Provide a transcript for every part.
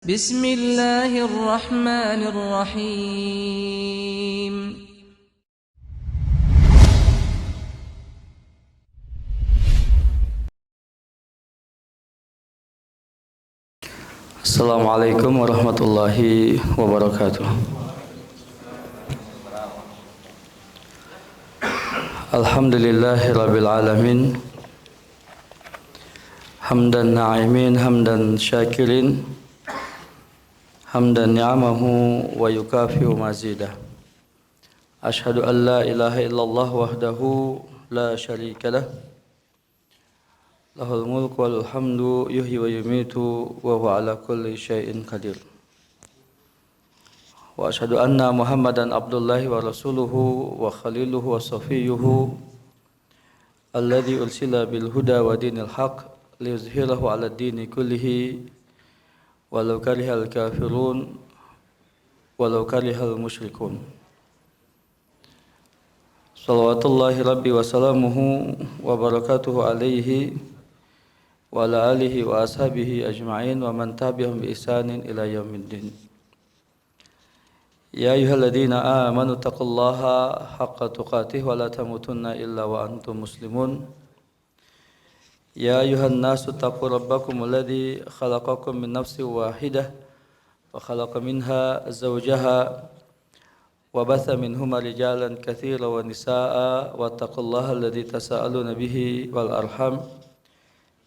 بسم الله الرحمن الرحيم. Assalamualaikum warahmatullahi wabarakatuh. Alhamdulillahirabbil alamin. Hamdan na'imin, hamdan syakirin, hamdan ni'amahu wa yukafi'u mazidah. Ashhadu an la ilaha illallah wahdahu la syarika lah. Lahul mulku wal hamdu yuhyi wa yumitu wa huwa ala kulli syai'in qadir. Wa asyhadu anna Muhammadan abdullahi wa rasuluhu wa khaliluhu wa safiyuhu alladzi ursila bil huda wa dinil haq liyuzhirahu 'ala ad-dini kullihi walau karihal kafirun walau karihal musyrikun. Shalawatullahi rabbi wa salamuhu wa barakatuhu alaihi wa ala alihi wa ashabihi ajma'in wa man tabi'ahum bi ihsanin ila yaumiddin. Ya ayyuhalladzina amanu taqullaha haqqa tuqatih wa la tamutunna illa wa antum muslimun. Ya ayyuhan nasu taqu rabbakum alladzi khalaqakum min nafsin wahidah wa khalaqa minha zawjaha wa batha minhuma rijalan katsiran wa nisaa'a wattaqullaha alladzi tasaaluna bihi wal arham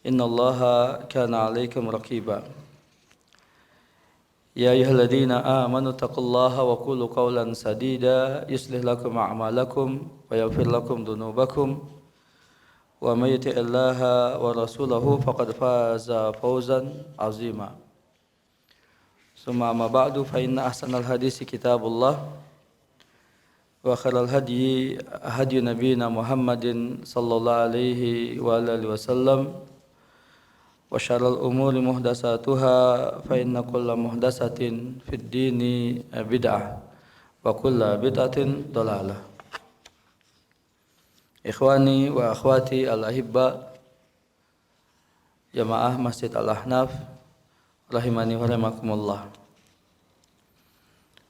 innallaha kana 'alaikum raqiba. Ya ayyuhalladzina amanu taqullaha wa qulu qawlan sadida yuslih lakum a'malakum wa yaghfir lakum dhunubakum wa may yuti'illaha wa rasulahu faqad faza fawzan 'azima. Summa amma ba'du fa inna ahsanal hadisi kitabullah wa khairal hadyi hadyu nabiyyina Muhammadin sallallahu alaihi wa alihi wasallam wa syarrul umuri muhdatsatuha fa inna kulla muhdatsatin fid dini bid'ah wa kulla bid'atin dhalalah. Ikhwani wa akhwati al-ahibba jamaah Masjid Al-Ahnaf rahimani wa rahimakumullah.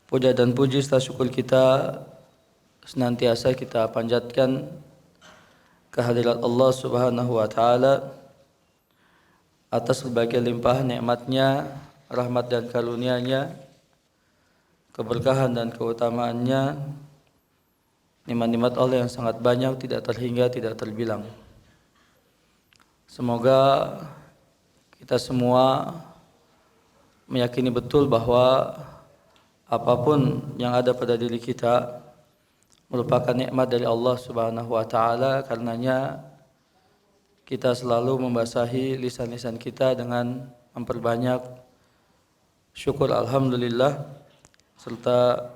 Puja dan puji serta syukur kita senantiasa kita panjatkan kehadirat Allah Subhanahu wa taala atas berbagai limpah nikmatnya, rahmat dan karunia-Nya, keberkahan dan keutamaannya, nikmat-nikmat Allah yang sangat banyak, tidak terhingga, tidak terbilang. Semoga kita semua meyakini betul bahwa apapun yang ada pada diri kita merupakan nikmat dari Allah Subhanahu wa taala, karenanya kita selalu membasahi lisan-lisan kita dengan memperbanyak syukur alhamdulillah serta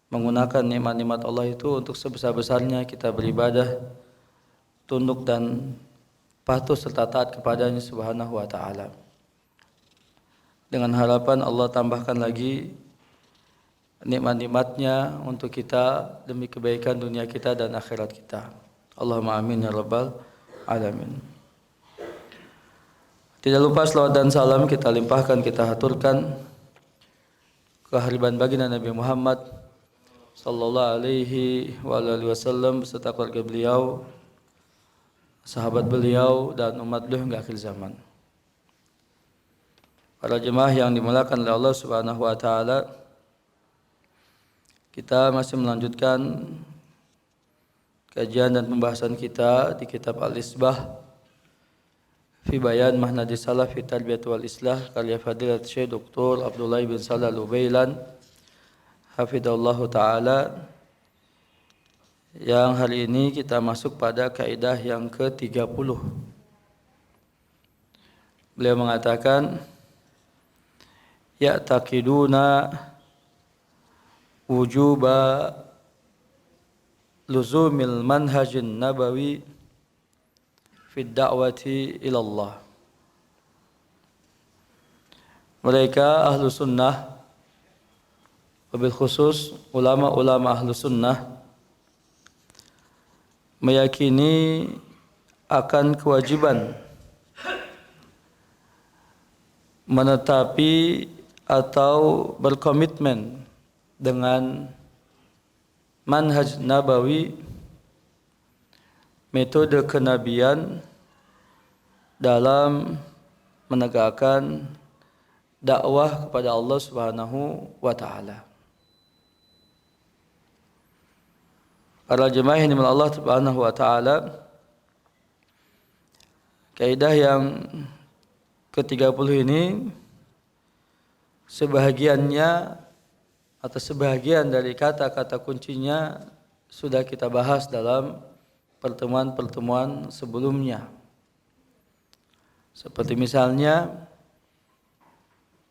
menggunakan nikmat-nikmat Allah itu untuk sebesar-besarnya kita beribadah, tunduk dan patuh serta taat kepadanya Subhanahu wa taala. Dengan harapan Allah tambahkan lagi nikmat-nikmatnya untuk kita demi kebaikan dunia kita dan akhirat kita. Allahumma amin ya rabbal alamin. Tidak lupa selawat dan salam kita limpahkan, kita haturkan kehadiran baginda Nabi Muhammad sallallahu alaihi wa alihi wasallam beserta keluarga beliau, sahabat beliau dan umat beliau hingga akhir zaman. Para jemaah yang dimuliakan oleh Allah Subhanahu wa taala, kita masih melanjutkan kajian dan pembahasan kita di kitab Al-Isbah fi bayan mahnadi salaf fi tarbiyat wal islah karya Fadilat Syekh Dr. Abdullah bin Shalih Al-Utsaimin hafidhahullahu taala, yang hari ini kita masuk pada kaidah yang ke-30. Beliau mengatakan ya'taqiduna wujuba luzumil manhajin nabawi fi da'wati ilallah. Mereka ahlu sunnah, wabil khusus ulama-ulama ahlu sunnah, meyakini akan kewajiban menetapi atau berkomitmen dengan manhaj nabawi, metode kenabian dalam menegakkan dakwah kepada Allah Subhanahu wa taala. Para jemaah yang dimiliki Allah Subhanahu wa taala, kaidah yang ke-30 ini sebahagiannya atau sebahagian dari kata-kata kuncinya sudah kita bahas dalam pertemuan-pertemuan sebelumnya. Seperti misalnya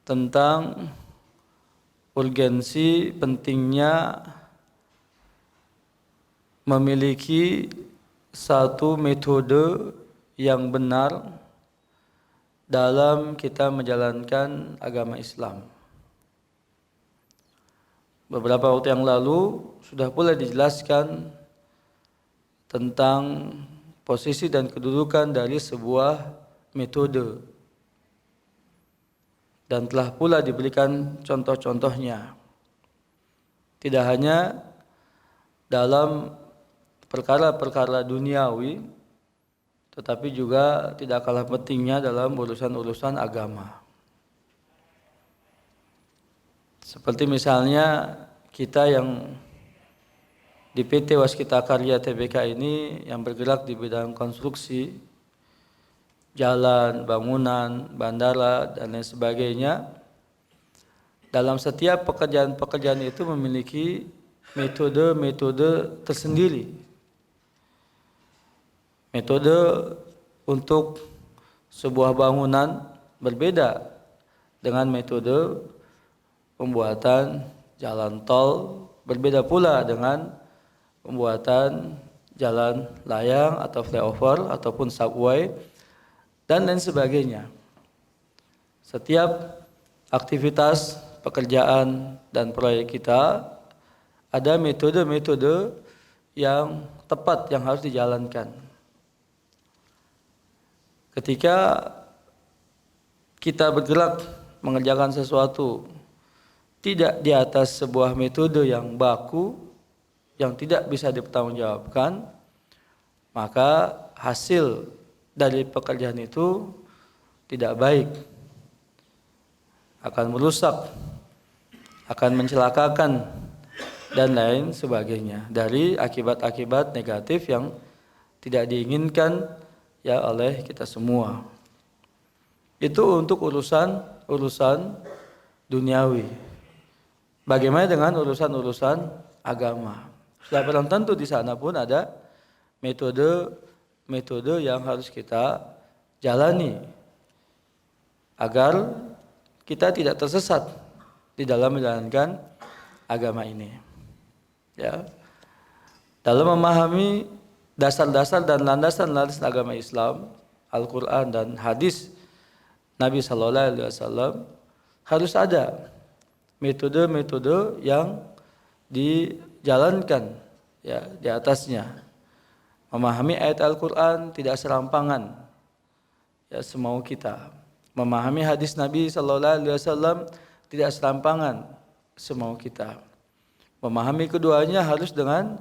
tentang urgensi pentingnya memiliki satu metode yang benar dalam kita menjalankan agama Islam. Beberapa waktu yang lalu sudah pula dijelaskan tentang posisi dan kedudukan dari sebuah metode, dan telah pula diberikan contoh-contohnya. Tidak hanya dalam perkara-perkara duniawi, tetapi juga tidak kalah pentingnya dalam urusan-urusan agama. Seperti misalnya kita yang di PT Waskita Karya Tbk ini yang bergerak di bidang konstruksi, jalan, bangunan, bandara, dan lain sebagainya. Dalam setiap pekerjaan-pekerjaan itu memiliki metode-metode tersendiri. Metode untuk sebuah bangunan berbeda dengan metode pembuatan jalan tol, berbeda pula dengan pembuatan jalan layang atau flyover ataupun subway dan lain sebagainya. Setiap aktivitas pekerjaan dan proyek kita ada metode-metode yang tepat yang harus dijalankan. Ketika kita bergerak mengerjakan sesuatu tidak di atas sebuah metode yang baku, yang tidak bisa dipertanggungjawabkan, maka hasil dari pekerjaan itu tidak baik, akan merusak, akan mencelakakan, dan lain sebagainya dari akibat-akibat negatif yang tidak diinginkan ya oleh kita semua. Itu untuk urusan duniawi. Bagaimana dengan urusan agama? Sudah belum tentu di sana pun ada metode yang harus kita jalani agar kita tidak tersesat di dalam menjalankan agama ini. Ya. Dalam memahami dasar-dasar dan landasan-landasan agama Islam, Al-Quran dan hadis Nabi Sallallahu Alaihi Wasallam, harus ada metode-metode yang dijalankan ya di atasnya. Memahami ayat Al-Quran tidak serampangan ya semau kita. Memahami hadis Nabi Sallallahu Alaihi Wasallam tidak serampangan semau kita. Memahami keduanya harus dengan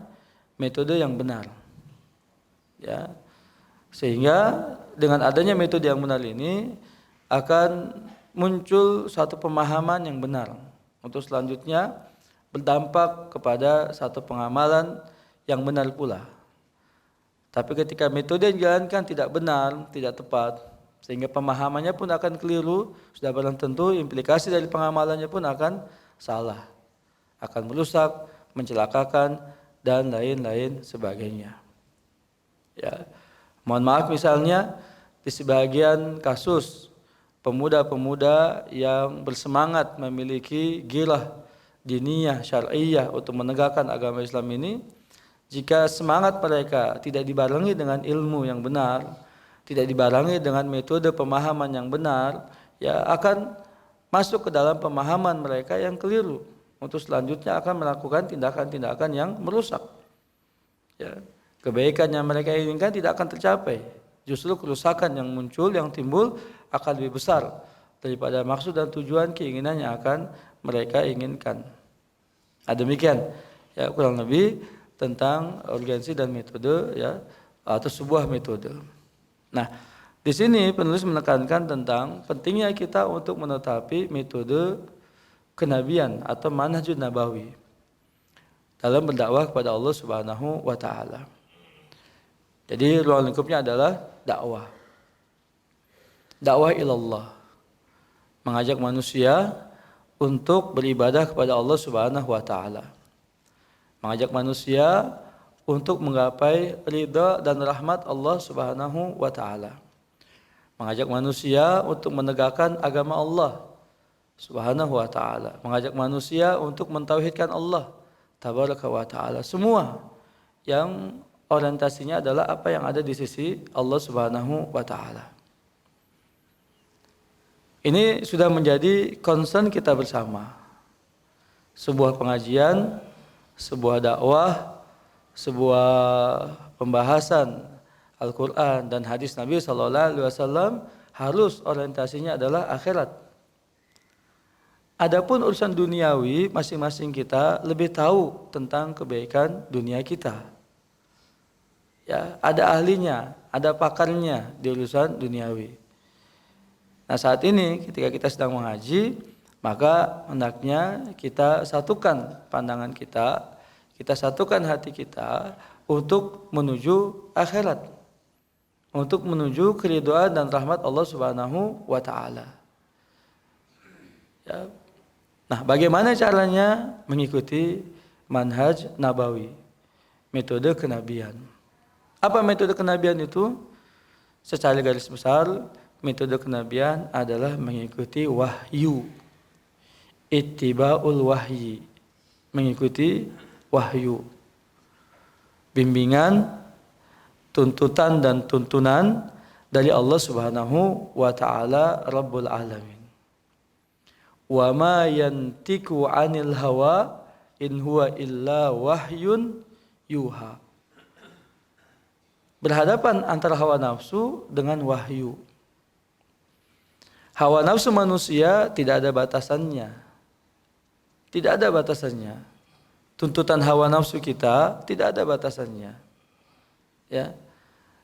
metode yang benar. Ya. Sehingga dengan adanya metode yang benar ini akan muncul satu pemahaman yang benar untuk selanjutnya berdampak kepada satu pengamalan yang benar pula. Tapi ketika metode yang dijalankan tidak benar, tidak tepat, sehingga pemahamannya pun akan keliru, sudah barang tentu implikasi dari pengamalannya pun akan salah, akan merusak, mencelakakan, dan lain-lain sebagainya. Ya, mohon maaf misalnya di sebagian kasus pemuda-pemuda yang bersemangat memiliki girah diniyah syar'iyah untuk menegakkan agama Islam ini, jika semangat mereka tidak dibarengi dengan ilmu yang benar, tidak dibarengi dengan metode pemahaman yang benar, ya akan masuk ke dalam pemahaman mereka yang keliru, untuk selanjutnya akan melakukan tindakan-tindakan yang merusak. Ya, kebaikan yang mereka inginkan tidak akan tercapai. Justru kerusakan yang muncul, yang timbul akan lebih besar daripada maksud dan tujuan keinginan yang akan mereka inginkan. Demikian ya kurang lebih tentang urgensi dan metode ya atau sebuah metode. Nah, di sini penulis menekankan tentang pentingnya kita untuk menetapi metode kenabian atau manhajun nabawi dalam berdakwah kepada Allah Subhanahu wa taala. Jadi ruang lingkupnya adalah dakwah. Dakwah ilallah. Mengajak manusia untuk beribadah kepada Allah Subhanahu wa taala. Mengajak manusia untuk menggapai ridha dan rahmat Allah Subhanahu wa taala. Mengajak manusia untuk menegakkan agama Allah Subhanahu wa taala. Mengajak manusia untuk mentauhidkan Allah Tabaraka wa taala. Semua yang orientasinya adalah apa yang ada di sisi Allah Subhanahu wa taala. Ini sudah menjadi concern kita bersama. Sebuah pengajian, sebuah dakwah, sebuah pembahasan Al-Quran dan hadis Nabi SAW harus orientasinya adalah akhirat. Adapun urusan duniawi, masing-masing kita lebih tahu tentang kebaikan dunia kita. Ya, ada ahlinya, ada pakarnya di urusan duniawi. Nah, saat ini ketika kita sedang mengaji, maka hendaknya kita satukan pandangan kita satukan hati kita untuk menuju akhirat, untuk menuju keridhaan dan rahmat Allah Subhanahu wa taala. Ya. Nah, bagaimana caranya mengikuti manhaj nabawi, metode kenabian? Apa metode kenabian itu? Secara garis besar, metode kenabian adalah mengikuti wahyu, ittiba'ul wahyi, mengikuti wahyu, bimbingan, tuntutan dan tuntunan dari Allah Subhanahu wa taala Rabbul Alamin. Wa ma yantiqu 'anil hawa in huwa illa wahyun yuha. Berhadapan antara hawa nafsu dengan wahyu. Hawa nafsu manusia tidak ada batasannya. Tidak ada batasannya. Tuntutan hawa nafsu kita tidak ada batasannya. Ya.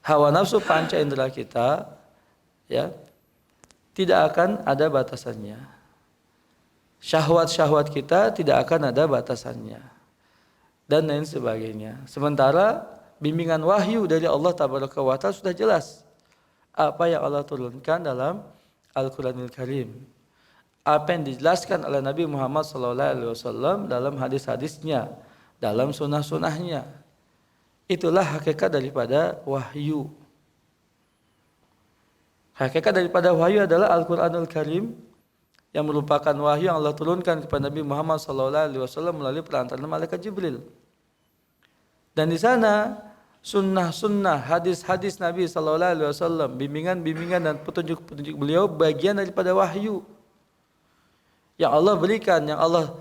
Hawa nafsu panca indera kita ya tidak akan ada batasannya. Syahwat-syahwat kita tidak akan ada batasannya. Dan lain sebagainya. Sementara bimbingan wahyu dari Allah Tabaraka wa Ta'ala sudah jelas. Apa yang Allah turunkan dalam Al-Quranul Karim. Apa yang dijelaskan oleh Nabi Muhammad SAW dalam hadis-hadisnya, dalam sunnah-sunnahnya. Itulah hakikat daripada wahyu. Hakikat daripada wahyu adalah Al-Quranul Karim yang merupakan wahyu yang Allah turunkan kepada Nabi Muhammad SAW melalui perantaraan malaikat Jibril. Dan di sana sunnah-sunnah, hadis-hadis Nabi SAW, bimbingan-bimbingan dan petunjuk-petunjuk beliau bagian daripada wahyu yang Allah berikan, yang Allah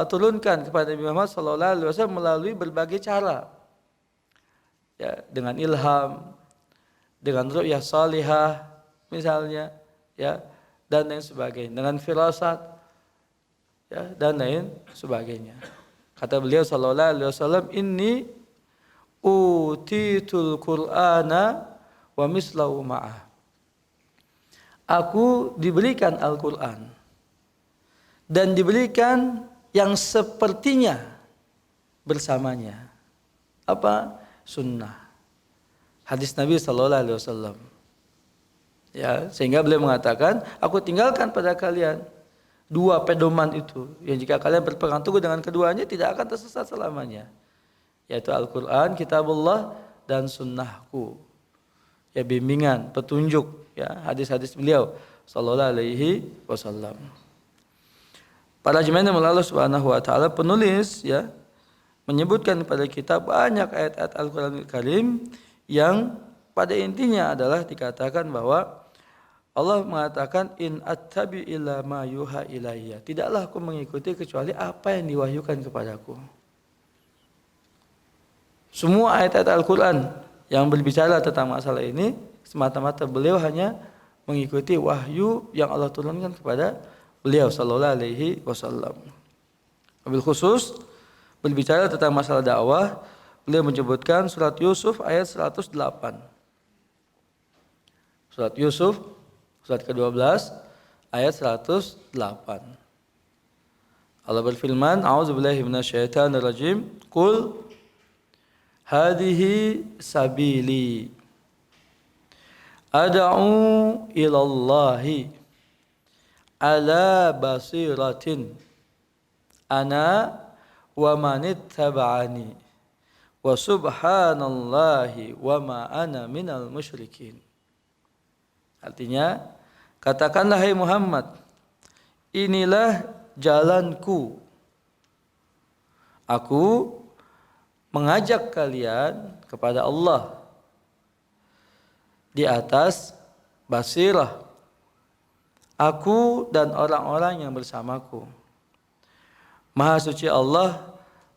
turunkan kepada Nabi Muhammad SAW melalui berbagai cara. Ya, dengan ilham, dengan ru'yah salihah misalnya, ya, dan lain sebagainya, dengan firasat, ya, dan lain sebagainya. Kata beliau SAW, inni utitul Qur'ana wa mislahu ma'ah. Aku diberikan Al-Quran dan diberikan yang sepertinya bersamanya. Apa? Sunnah, hadis Nabi SAW. Ya, sehingga beliau mengatakan, aku tinggalkan pada kalian dua pedoman itu, yang jika kalian berpegang teguh dengan keduanya tidak akan tersesat selamanya, yaitu Al-Quran, Kitabullah, dan sunnahku. Ya, bimbingan, petunjuk, ya, hadis-hadis beliau sallallahu alaihi wasallam. Para jemaah yang Allah Subhanahu wa taala, penulis ya menyebutkan pada kita banyak ayat-ayat Al-Quranul Karim yang pada intinya adalah dikatakan bahwa Allah mengatakan in attabi illa ma yuha ilayya. Tidaklah aku mengikuti kecuali apa yang diwahyukan kepadaku. Semua ayat-ayat Al-Quran yang berbicara tentang masalah ini semata-mata beliau hanya mengikuti wahyu yang Allah turunkan kepada beliau sallallahu alaihi wasallam. Wabil khusus berbicara tentang masalah dakwah, beliau menyebutkan surat Yusuf ayat 108. Surat Yusuf surat ke-12 ayat 108. Allah berfirman, a'udzubillahi minasyaitonirrajim, qul hadhihi sabili ad'u ilallahi ala basiratin ana wa manittaba'ani wa subhanallahi wa ma ana minal musyrikin. Artinya, katakanlah hai Muhammad, inilah jalanku. Aku mengajak kalian kepada Allah di atas basirah. Aku dan orang-orang yang bersamaku. Maha suci Allah,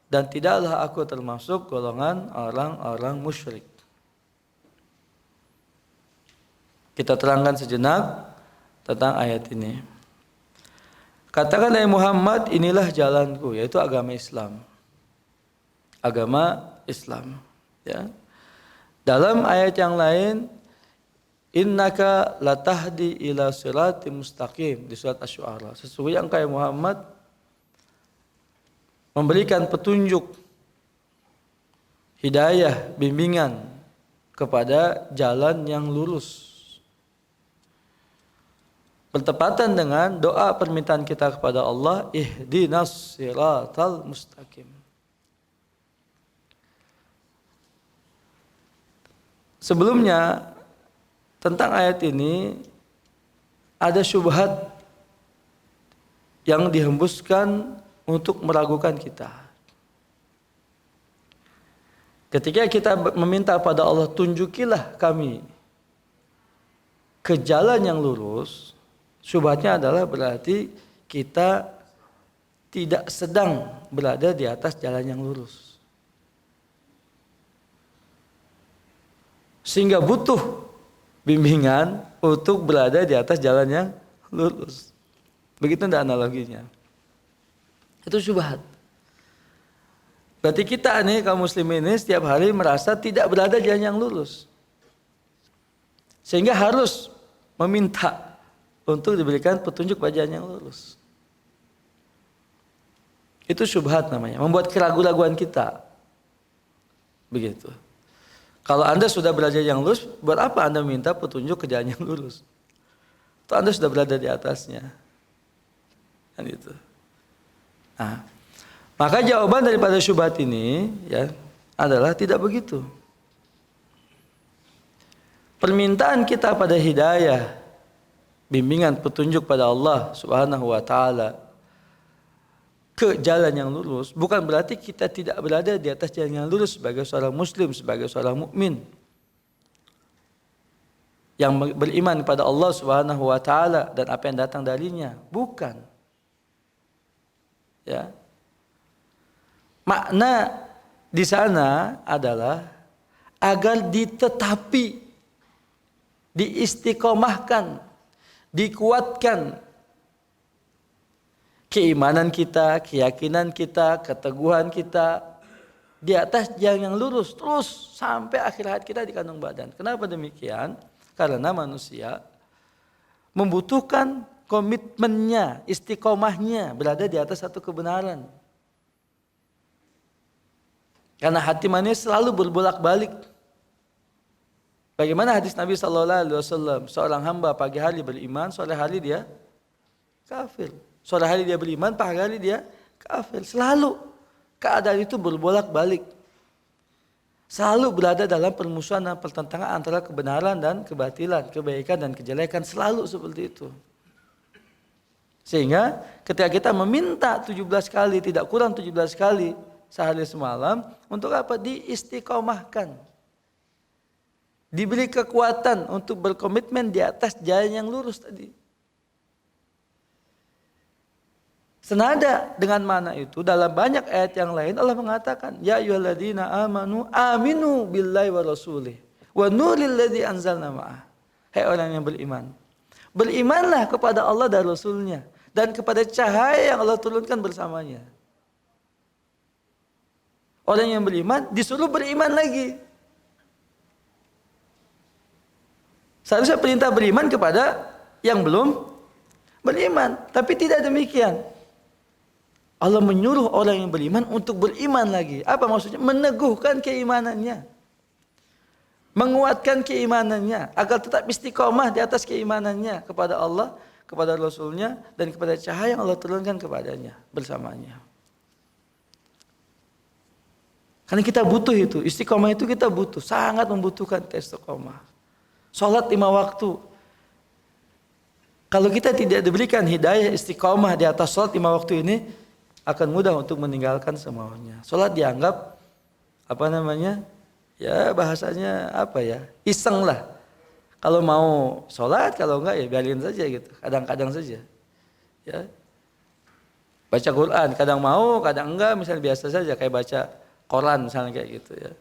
dan tidaklah aku termasuk golongan orang-orang musyrik. Kita terangkan sejenak tentang ayat ini. Katakan hai Muhammad, inilah jalanku, yaitu agama Islam. Agama Islam. Ya. Dalam ayat yang lain, innaka latahdi ila siratim mustaqim di surat Asy-Syu'ara. Sesungguhnya engkau Muhammad memberikan petunjuk, hidayah, bimbingan kepada jalan yang lurus. Bertepatan dengan doa permintaan kita kepada Allah, ihdinas siratal mustaqim. Sebelumnya tentang ayat ini ada syubhat yang dihembuskan untuk meragukan kita. Ketika kita meminta pada Allah, tunjukilah kami ke jalan yang lurus, syubhatnya adalah berarti kita tidak sedang berada di atas jalan yang lurus. Sehingga butuh bimbingan untuk berada di atas jalan yang lurus. Begitu enggak analoginya? Itu syubhat. Berarti kita nih kaum muslimin ini setiap hari merasa tidak berada di jalan yang lurus. Sehingga harus meminta untuk diberikan petunjuk pada jalan yang lurus. Itu syubhat namanya, membuat keraguan-raguan kita. Begitu. Kalau Anda sudah berada yang lurus, buat apa Anda minta petunjuk ke jalan yang lurus? Atau Anda sudah berada di atasnya. Kan itu. Nah, maka jawaban daripada syubhat ini ya adalah tidak begitu. Permintaan kita pada hidayah, bimbingan petunjuk pada Allah Subhanahu wa taala ke jalan yang lurus bukan berarti kita tidak berada di atas jalan yang lurus sebagai seorang muslim, sebagai seorang mukmin yang beriman kepada Allah Subhanahu wa taala dan apa yang datang darinya. Bukan. Ya. Makna di sana adalah agar ditetapi, diistiqomahkan, dikuatkan keimanan kita, keyakinan kita, keteguhan kita di atas jalan yang lurus terus sampai akhir hayat kita di kandung badan. Kenapa demikian? Karena manusia membutuhkan komitmennya, istiqomahnya berada di atas satu kebenaran. Karena hati manusia selalu berbolak-balik. Bagaimana hadis Nabi SAW, seorang hamba pagi hari beriman, sore hari dia kafir. Sore hari dia beriman, pagi hari dia kafir. Selalu keadaan itu berbolak-balik. Selalu berada dalam permusuhan dan pertentangan antara kebenaran dan kebatilan, kebaikan dan kejelekan. Selalu seperti itu. Sehingga ketika kita meminta 17 kali, tidak kurang 17 kali sehari semalam, untuk apa? Diistiqomahkan. Diberi kekuatan untuk berkomitmen di atas jalan yang lurus tadi. Senada dengan mana itu, dalam banyak ayat yang lain Allah mengatakan, ya ayyuhalladzina amanu aminu billahi wa rasulih wa nuril ladzi anzalna ma'ah. Hai orang yang beriman, Berimanlah kepada Allah dan Rasulnya dan kepada cahaya yang Allah turunkan bersamanya. Orang yang beriman disuruh beriman lagi. Seharusnya perintah beriman kepada yang belum beriman, tapi tidak demikian. Allah menyuruh orang yang beriman untuk beriman lagi. Apa maksudnya? Meneguhkan keimanannya. Menguatkan keimanannya agar tetap istiqomah di atas keimanannya kepada Allah, kepada Rasulnya, dan kepada cahaya yang Allah turunkan kepadanya bersamanya. Karena kita butuh itu, istiqomah itu kita butuh, sangat membutuhkan istiqomah. Salat 5 waktu. Kalau kita tidak diberikan hidayah istiqomah di atas salat 5 waktu ini, akan mudah untuk meninggalkan semuanya. Salat dianggap ya bahasanya iseng lah. Kalau mau salat, kalau enggak ya biarin saja gitu. Kadang-kadang saja. Ya. Baca Quran, kadang mau, kadang enggak, misalnya biasa saja kayak baca Quran misalnya kayak gitu ya.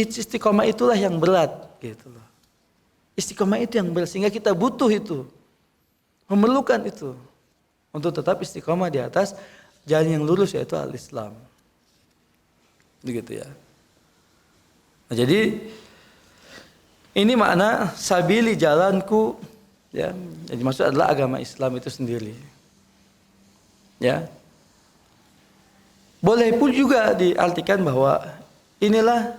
Istiqomah itulah yang berat gitu loh. Istiqomah itu yang berat sehingga kita butuh itu. Memerlukan itu. Untuk tetap istiqomah di atas jalan yang lurus yaitu al-Islam. Begitu ya. Nah, jadi ini makna sabili jalanku ya. Jadi maksud adalah agama Islam itu sendiri. Ya. Boleh pun juga diartikan bahwa inilah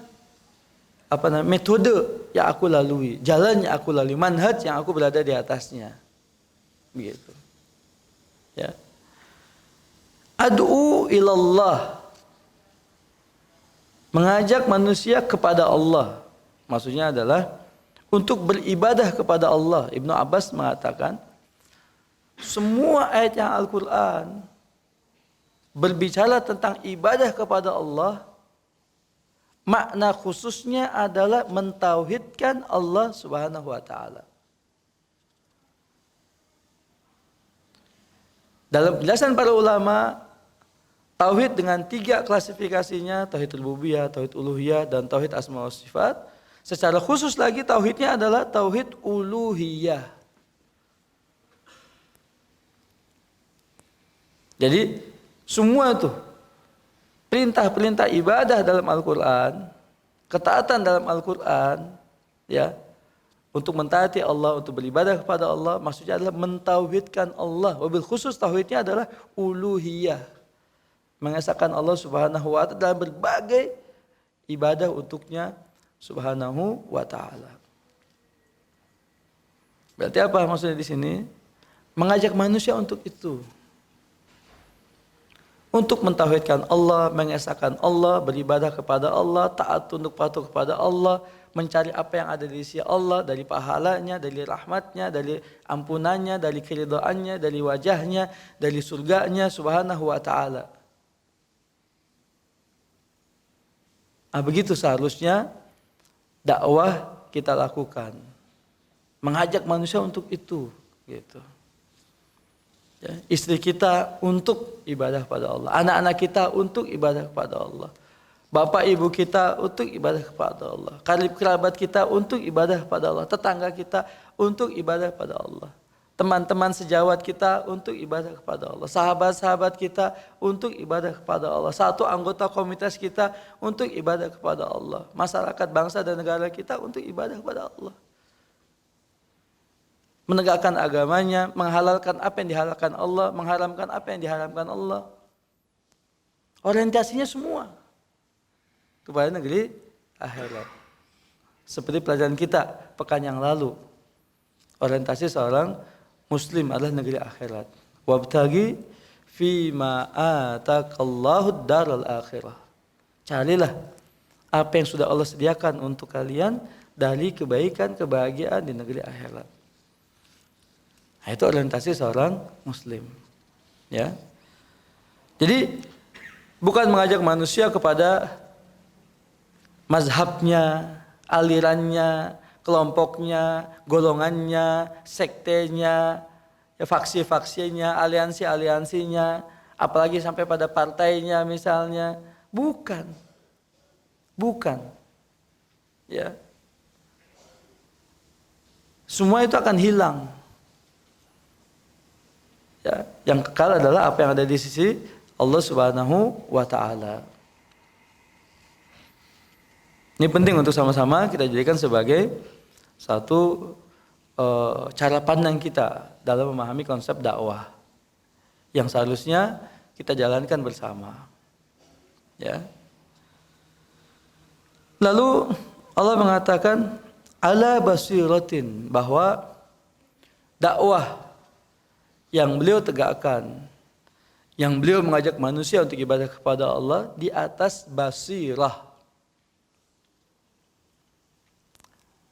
metode yang aku lalui, jalan yang aku lalui, manhaj yang aku berada di atasnya. Begitu. Ya. Ad'u ilallah. Mengajak manusia kepada Allah. Maksudnya adalah untuk beribadah kepada Allah. Ibnu Abbas mengatakan semua ayat yang Al-Quran berbicara tentang ibadah kepada Allah, makna khususnya adalah mentauhidkan Allah Subhanahu wa taala. Dalam penjelasan para ulama, tauhid dengan 3 klasifikasinya, tauhid rububiyah, tauhid uluhiyah, dan tauhid asma wa sifat. Secara khusus lagi tauhidnya adalah tauhid uluhiyah. Jadi semua itu perintah-perintah ibadah dalam Al-Quran, ketaatan dalam Al-Quran, ya, untuk mentaati Allah, untuk beribadah kepada Allah, maksudnya adalah mentauhidkan Allah. Wabil khusus tauhidnya adalah uluhiyah. Mengesahkan Allah Subhanahu wa taala dalam berbagai ibadah untuknya Subhanahu wa taala. Berarti apa maksudnya di sini? Mengajak manusia untuk itu. Untuk mentauhidkan Allah, mengesahkan Allah, beribadah kepada Allah, taat tunduk patuh kepada Allah, mencari apa yang ada di sisi Allah, dari pahalanya, dari rahmatnya, dari ampunannya, dari keridhaannya, dari wajahnya, dari surganya Subhanahu wa ta'ala. Nah, begitu seharusnya dakwah kita lakukan. Mengajak manusia untuk itu, gitu. Ya, istri kita untuk ibadah pada Allah, anak-anak kita untuk ibadah kepada Allah, bapak ibu kita untuk ibadah kepada Allah, kerabat kita untuk ibadah kepada Allah, tetangga kita untuk ibadah kepada Allah, teman-teman sejawat kita untuk ibadah kepada Allah, sahabat-sahabat kita untuk ibadah kepada Allah, satu anggota komunitas kita untuk ibadah kepada Allah, masyarakat bangsa dan negara kita untuk ibadah kepada Allah. Menegakkan agamanya, menghalalkan apa yang dihalalkan Allah, mengharamkan apa yang diharamkan Allah. Orientasinya semua kepada negeri akhirat. Seperti pelajaran kita pekan yang lalu. Orientasi seorang muslim adalah negeri akhirat. Wabtaghi fima ataqallahu daral akhirah. Carilah apa yang sudah Allah sediakan untuk kalian dari kebaikan, kebahagiaan di negeri akhirat. Nah, itu orientasi seorang muslim. Ya. Jadi bukan mengajak manusia kepada mazhabnya, alirannya, kelompoknya, golongannya, sektenya, ya, faksi-faksinya, aliansi-aliansinya, apalagi sampai pada partainya misalnya. Bukan. Ya. semua itu akan hilang. Ya, yang kekal adalah apa yang ada di sisi Allah Subhanahu wa taala. Ini penting untuk sama-sama kita jadikan sebagai satu cara pandang kita dalam memahami konsep dakwah yang seharusnya kita jalankan bersama. Ya. Lalu Allah mengatakan ala basiratin, bahwa dakwah yang beliau tegakkan, yang beliau mengajak manusia untuk ibadah kepada Allah di atas basirah.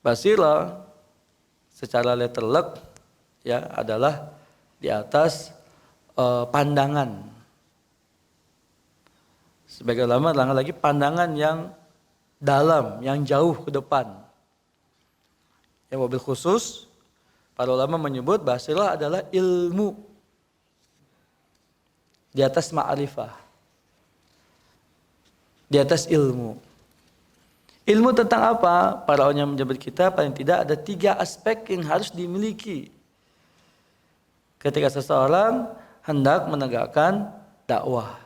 Basirah secara letterlek ya adalah di atas pandangan. Sebagai ulama lagi pandangan yang dalam, yang jauh ke depan. Ya, wabil khusus para ulama menyebut basirah adalah ilmu di atas ma'rifah, di atas ilmu. Ilmu tentang apa? Para ulama menyebut kita paling tidak ada 3 aspek yang harus dimiliki ketika seseorang hendak menegakkan dakwah,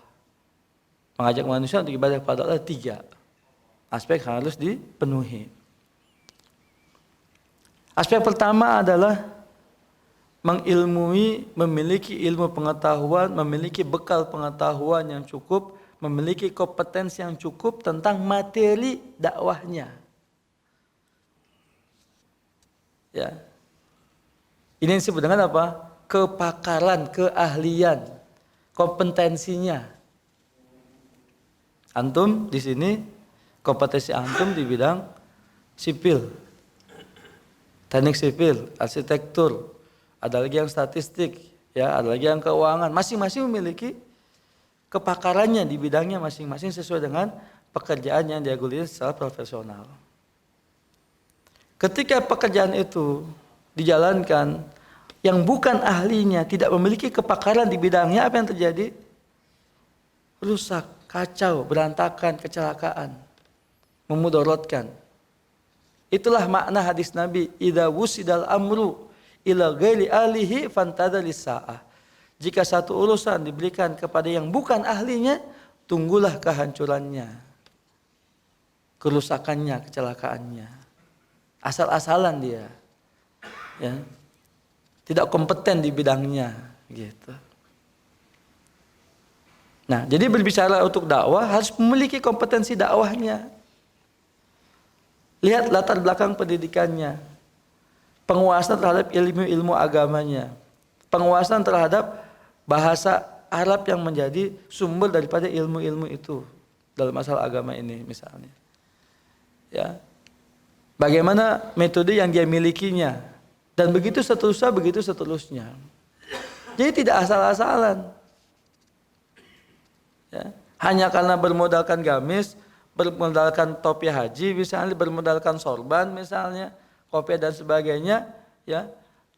mengajak manusia untuk ibadah kepada Allah. 3 aspek harus dipenuhi. Aspek pertama adalah mengilmui, memiliki ilmu pengetahuan, memiliki bekal pengetahuan yang cukup, memiliki kompetensi yang cukup tentang materi dakwahnya. Ya. Ini disebut dengan apa? Kepakaran, keahlian, kompetensinya. Antum di sini kompetensi antum di bidang sipil, teknik sipil, arsitektur, ada lagi yang statistik, ya, ada lagi yang keuangan. Masing-masing memiliki kepakarannya di bidangnya masing-masing sesuai dengan pekerjaan yang dia geluti secara profesional. Ketika pekerjaan itu dijalankan, yang bukan ahlinya tidak memiliki kepakaran di bidangnya, apa yang terjadi? Rusak, kacau, berantakan, kecelakaan, memudorotkan. Itulah makna hadis Nabi, idza wusidal amru ila ghairi alihi fantadalis sa'ah. Jika satu urusan diberikan kepada yang bukan ahlinya, tunggulah kehancurannya, kerusakannya, kecelakaannya. Asal-asalan dia, ya, tidak kompeten di bidangnya, gitu. Nah, jadi berbicara untuk dakwah harus memiliki kompetensi dakwahnya. Lihat latar belakang pendidikannya, penguasaan terhadap ilmu-ilmu agamanya, penguasaan terhadap bahasa Arab yang menjadi sumber daripada ilmu-ilmu itu dalam masalah agama ini misalnya. Ya. Bagaimana metode yang dia milikinya, dan begitu seterusnya. Jadi tidak asal-asalan. Ya. Hanya karena bermodalkan gamis, bermodalkan topi haji misalnya, bermodalkan sorban misalnya, kopiah dan sebagainya, ya.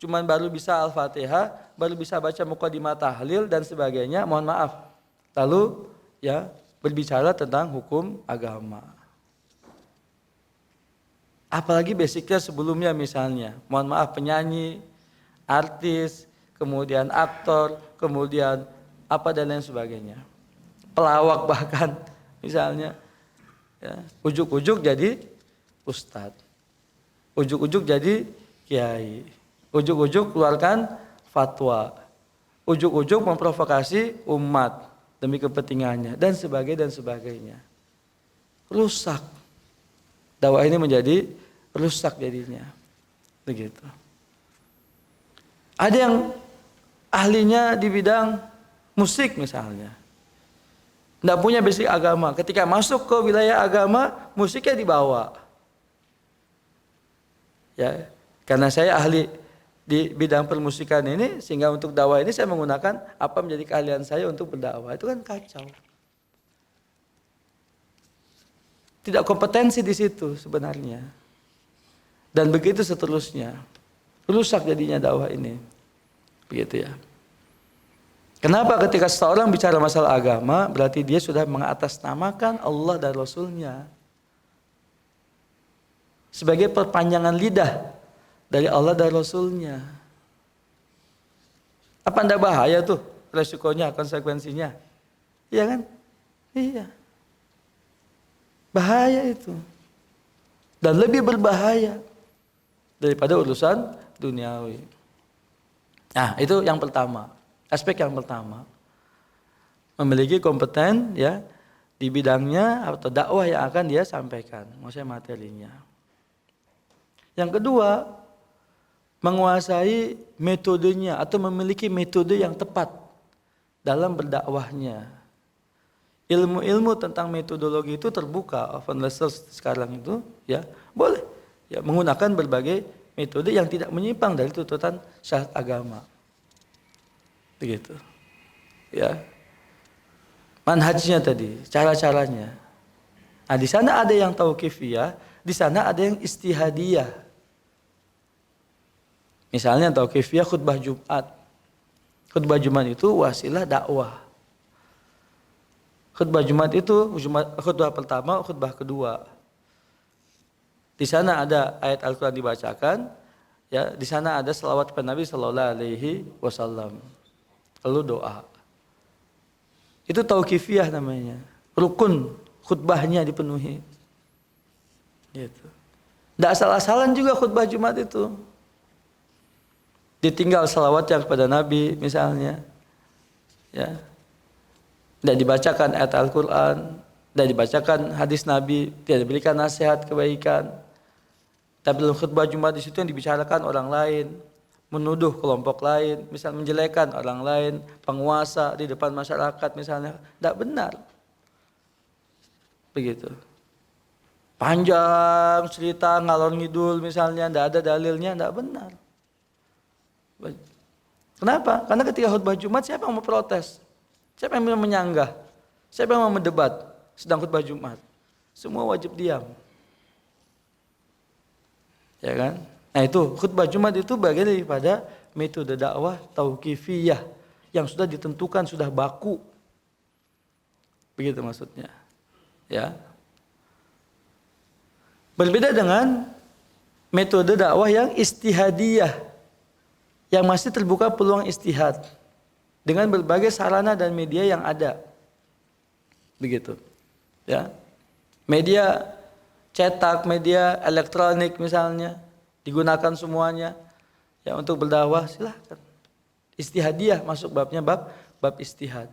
Cuman baru bisa Al-Fatihah, baru bisa baca muqaddimah tahlil dan sebagainya, mohon maaf. Lalu ya berbicara tentang hukum agama. Apalagi basicnya sebelumnya misalnya, mohon maaf, penyanyi, artis, kemudian aktor, kemudian apa dan lain sebagainya. Pelawak bahkan misalnya, ya, ujuk-ujuk jadi ustadz, ujuk-ujuk jadi kiai, ujuk-ujuk keluarkan fatwa, ujuk-ujuk memprovokasi umat demi kepentingannya dan sebagainya. Rusak. Dakwah ini menjadi rusak jadinya. Begitu. Ada yang ahlinya di bidang musik misalnya, tidak punya basic agama. Ketika masuk ke wilayah agama, musiknya dibawa. Ya, karena saya ahli di bidang permusikan ini, sehingga untuk dakwah ini saya menggunakan apa menjadi keahlian saya untuk berdakwah. Itu kan kacau. Tidak kompetensi di situ sebenarnya. Dan begitu seterusnya. Rusak jadinya dakwah ini. Begitu ya. Kenapa ketika seorang bicara masalah agama, berarti dia sudah mengatasnamakan Allah dan Rasulnya sebagai perpanjangan lidah dari Allah dan Rasulnya. Apa anda bahaya tuh resikonya, konsekuensinya? Iya kan? Iya. Bahaya itu. Dan lebih berbahaya daripada urusan duniawi. Nah, itu yang pertama. Aspek yang pertama. Memiliki kompeten ya di bidangnya atau dakwah yang akan dia sampaikan, maksudnya materinya. Yang kedua, menguasai metodenya atau memiliki metode yang tepat dalam berdakwahnya. Ilmu-ilmu tentang metodologi itu terbuka, open research sekarang itu ya boleh ya menggunakan berbagai metode yang tidak menyimpang dari tuntutan syariat agama. Begitu. Ya. Manhajnya tadi, cara-caranya. Nah, di sana ada yang tauqifiyah, di sana ada yang istihadiyah. Misalnya tauqifiyah khutbah Jumat. Khutbah Jumat itu wasilah dakwah. Khutbah Jumat itu khutbah pertama, khutbah kedua. Di sana ada ayat Al-Quran dibacakan, ya, di sana ada selawat kepada Nabi Sallallahu Alaihi Wasallam. Lalu doa. Itu tauqifiyah namanya. Rukun khutbahnya dipenuhi. Gitu. Tidak asal-asalan juga khutbah Jumat itu. Ditinggal salawat yang kepada Nabi misalnya. Ya. Tidak dibacakan ayat Al-Quran, tidak dibacakan hadis Nabi, tidak diberikan nasihat kebaikan. Tapi dalam khutbah Jumat di situ yang dibicarakan orang lain, menuduh kelompok lain, misal menjelekan orang lain, penguasa di depan masyarakat misalnya, tidak benar. Begitu. Panjang cerita ngalor ngidul misalnya, tidak ada dalilnya, tidak benar. Kenapa? Karena ketika khutbah Jumat siapa yang mau protes? Siapa yang mau menyanggah? Siapa yang mau mendebat sedang khutbah Jumat? Semua wajib diam. Ya kan? Nah itu khutbah Jumat itu bagian daripada metode dakwah tauqifiyah yang sudah ditentukan, sudah baku. Begitu maksudnya. Ya. Berbeda dengan metode dakwah yang istihadiyah yang masih terbuka peluang istihad dengan berbagai sarana dan media yang ada. Begitu. Ya. Media cetak, media elektronik misalnya digunakan semuanya ya untuk berdakwah, silahkan. Istihadiyah masuk babnya bab istihad.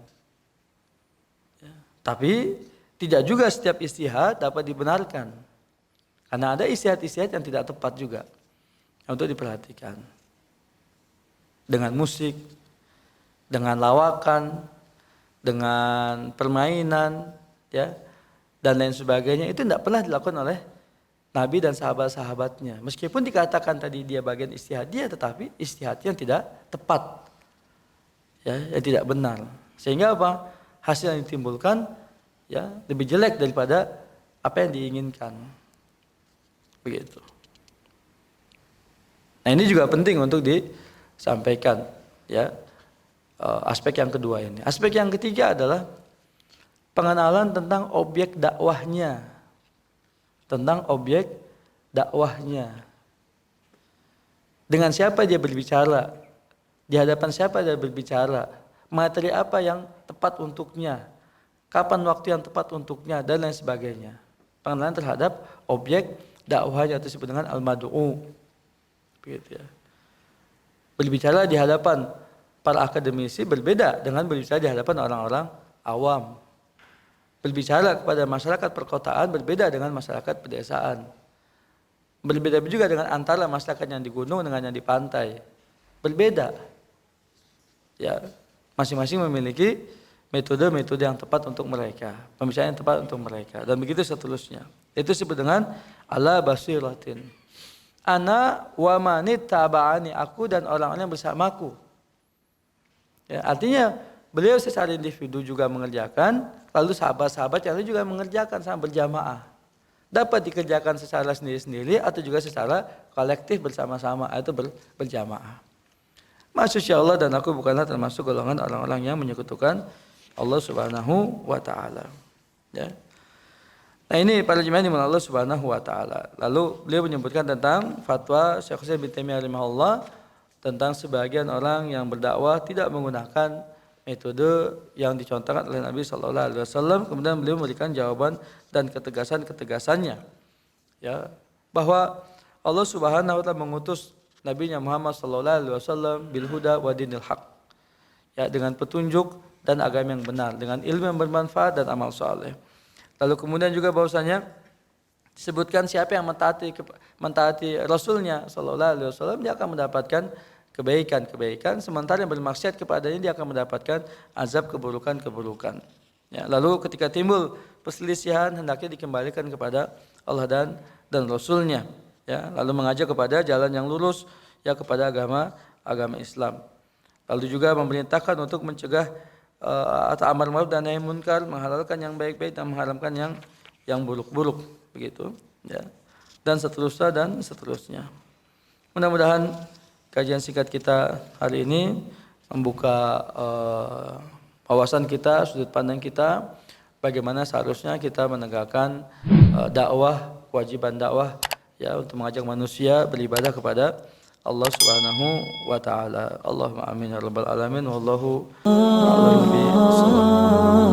Ya. Tapi tidak juga setiap istihad dapat dibenarkan. Karena ada istihad-istihad yang tidak tepat juga untuk diperhatikan. Dengan musik, dengan lawakan, dengan permainan, ya, dan lain sebagainya, itu tidak pernah dilakukan oleh Nabi dan sahabat-sahabatnya. Meskipun dikatakan tadi dia bagian istihadiyah, tetapi istihadnya tidak tepat, ya, yang tidak benar. Sehingga apa? Hasil yang ditimbulkan, ya, lebih jelek daripada apa yang diinginkan. Begitu. Nah ini juga penting untuk disampaikan, ya. Aspek yang kedua ini. Aspek yang ketiga adalah pengenalan tentang objek dakwahnya. Tentang objek dakwahnya. Dengan siapa dia berbicara? Di hadapan siapa dia berbicara? Materi apa yang tepat untuknya? Kapan waktu yang tepat untuknya? Dan lain sebagainya. Pengenalan terhadap objek dakwahnya, atau disebut dengan al-mad'u. Begitu ya. Berbicara di hadapan para akademisi berbeda dengan berbicara di hadapan orang-orang awam. Berbicara kepada masyarakat perkotaan berbeda dengan masyarakat pedesaan. Berbeda juga dengan antara masyarakat yang di gunung dengan yang di pantai. Berbeda. Ya, masing-masing memiliki metode-metode yang tepat untuk mereka, pembicaraan yang tepat untuk mereka, dan begitu seterusnya. Itu disebut dengan ala basiratin. Ana wa manit taba'ani, aku dan orang-orang yang bersamaku. Ya, artinya beliau secara individu juga mengerjakan, lalu sahabat-sahabat yang lain juga mengerjakan sama berjamaah. Dapat dikerjakan secara sendiri-sendiri atau juga secara kolektif bersama-sama, atau berjamaah. Masya Allah, dan aku bukanlah termasuk golongan orang-orang yang menyekutukan Allah Subhanahu wa Ta'ala. Ya. Nah ini para jemaah dimana Allah Subhanahu wa taala. Lalu beliau menyebutkan tentang fatwa Syekh Utsaimin bin Taimiyah rahimahullah tentang sebagian orang yang berdakwah tidak menggunakan metode yang dicontohkan oleh Nabi sallallahu alaihi wasallam. Kemudian beliau memberikan jawaban dan ketegasan-ketegasannya. Ya, bahwa Allah Subhanahu wa taala mengutus Nabi-Nya Muhammad sallallahu alaihi wasallam bil huda wa dinil haq. Ya, dengan petunjuk dan agama yang benar, dengan ilmu yang bermanfaat dan amal saleh. Lalu kemudian juga bahwasanya disebutkan siapa yang mentaati Rasulnya Sallallahu Alaihi Wasallam dia akan mendapatkan kebaikan, sementara yang bermaksiat kepadanya dia akan mendapatkan azab keburukan. Ya, lalu ketika timbul perselisihan hendaknya dikembalikan kepada Allah dan Rasulnya. Ya, lalu mengajak kepada jalan yang lurus, ya kepada agama Islam. Lalu juga memerintahkan untuk mencegah atau amar ma'ruf dan nahi munkar, menghalalkan yang baik-baik dan mengharamkan yang buruk-buruk, begitu ya. Dan seterusnya. Mudah-mudahan kajian singkat kita hari ini membuka wawasan kita, sudut pandang kita bagaimana seharusnya kita menegakkan dakwah, kewajiban dakwah ya untuk mengajak manusia beribadah kepada Allah Subhanahu wa taala. Allahumma amin ya rabbal alamin wallahu a'lam bishawab.